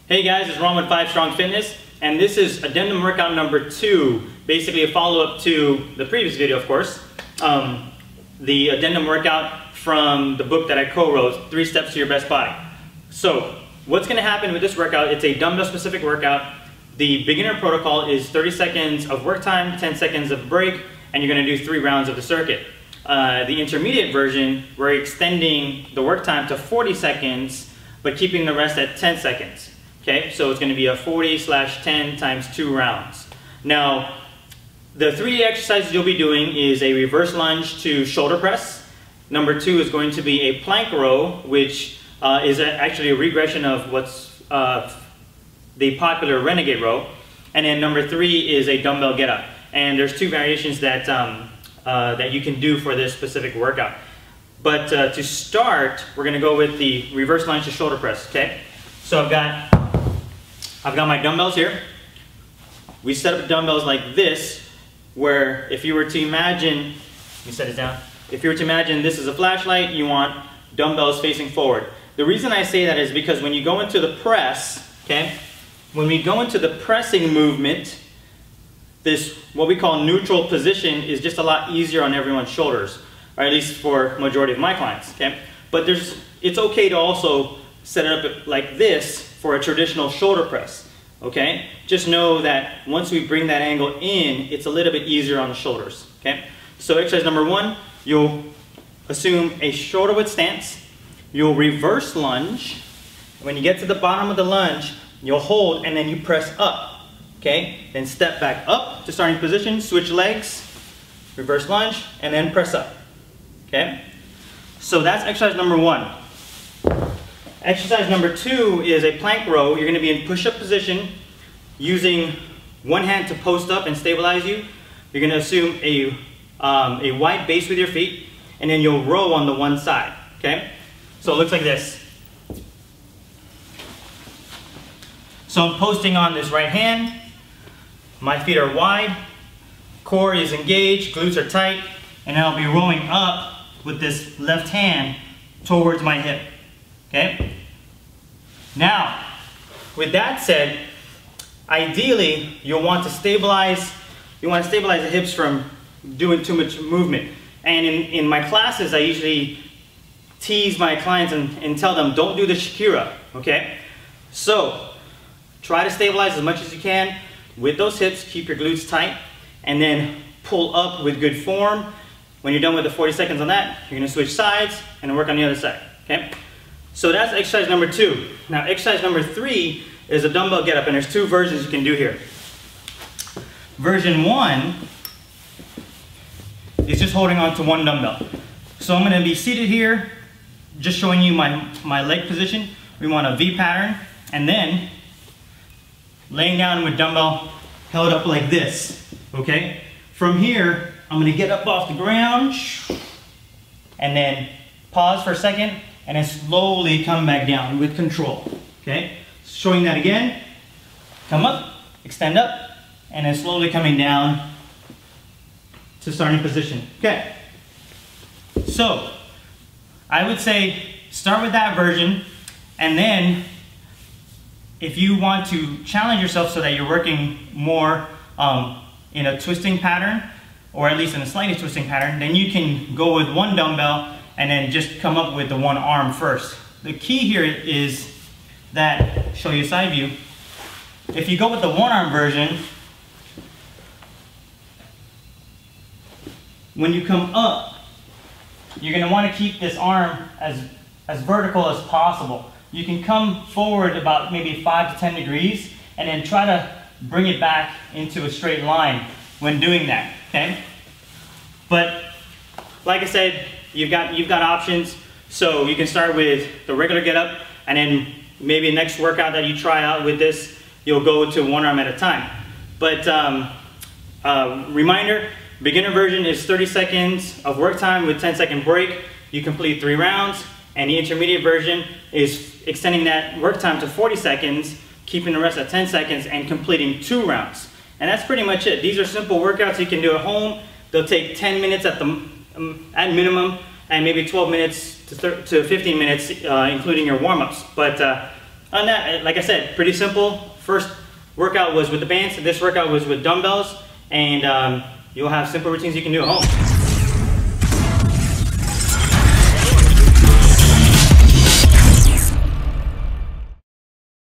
Hey guys, it's Ron with 5 Strong Fitness, and this is addendum workout number 2, basically a follow-up to the previous video, of course. The addendum workout from the book that I co-wrote, 3 Steps to Your Best Body. So, what's going to happen with this workout, it's a dumbbell-specific workout. The beginner protocol is 30 seconds of work time, 10 seconds of break, and you're going to do 3 rounds of the circuit. The intermediate version, we're extending the work time to 40 seconds, but keeping the rest at 10 seconds. Okay, so it's going to be a 40/10 times 2 rounds. Now, the 3 exercises you'll be doing is a reverse lunge to shoulder press. Number 2 is going to be a plank row, which is actually a regression of what's the popular renegade row. And then number 3 is a dumbbell get-up. And there's 2 variations that, that you can do for this specific workout. But to start, we're going to go with the reverse lunge to shoulder press, okay? So I've got my dumbbells here. We set up dumbbells like this, where if you were to imagine, let me set it down. If you were to imagine this is a flashlight, you want dumbbells facing forward. The reason I say that is because when you go into the press, okay, when we go into the pressing movement, this, what we call neutral position, is just a lot easier on everyone's shoulders, or at least for majority of my clients, okay? But it's okay to also set it up like this for a traditional shoulder press, okay? Just know that once we bring that angle in, it's a little bit easier on the shoulders, okay? So exercise number 1, you'll assume a shoulder width stance. You'll reverse lunge. When you get to the bottom of the lunge, you'll hold and then you press up, okay? Then step back up to starting position, switch legs, reverse lunge, and then press up, okay? So that's exercise number 1. Exercise number 2 is a plank row. You're going to be in push-up position using one hand to post up and stabilize you. You're going to assume a wide base with your feet, and then you'll row on the one side, okay? So it looks like this. So I'm posting on this right hand. My feet are wide, core is engaged, glutes are tight, and I'll be rowing up with this left hand towards my hip. Okay? Now, with that said, ideally you'll want to stabilize the hips from doing too much movement. And in my classes, I usually tease my clients and tell them, don't do the Shakira, okay? So, try to stabilize as much as you can with those hips, keep your glutes tight, and then pull up with good form. When you're done with the 40 seconds on that, you're gonna switch sides and work on the other side, okay? So that's exercise number 2. Now exercise number 3 is a dumbbell get-up, and there's 2 versions you can do here. Version 1 is just holding on to one dumbbell. So I'm going to be seated here, just showing you my leg position. We want a V pattern, and then laying down with dumbbell held up like this, okay? From here, I'm going to get up off the ground, and then pause for a second, and then slowly come back down with control, okay? Showing that again, come up, extend up, and then slowly coming down to starting position, okay? So, I would say start with that version, and then if you want to challenge yourself so that you're working more in a twisting pattern, or at least in a slightly twisting pattern, then you can go with one dumbbell and then just come up with the one arm first. The key here is that, show you a side view, if you go with the one arm version, when you come up, you're gonna wanna keep this arm as vertical as possible. You can come forward about maybe 5 to 10 degrees and then try to bring it back into a straight line when doing that, okay? But like I said, you've got options. So you can start with the regular get-up, and then maybe the next workout that you try out with this, you'll go to one arm at a time. But reminder, beginner version is 30 seconds of work time with 10-second break. You complete 3 rounds, and the intermediate version is extending that work time to 40 seconds, keeping the rest at 10 seconds, and completing 2 rounds. And that's pretty much it. These are simple workouts you can do at home. They'll take 10 minutes at minimum, and maybe 12 minutes to 15 minutes, including your warm-ups. But On that, like I said, pretty simple. First workout was with the bands, this workout was with dumbbells, and you'll have simple routines you can do at home.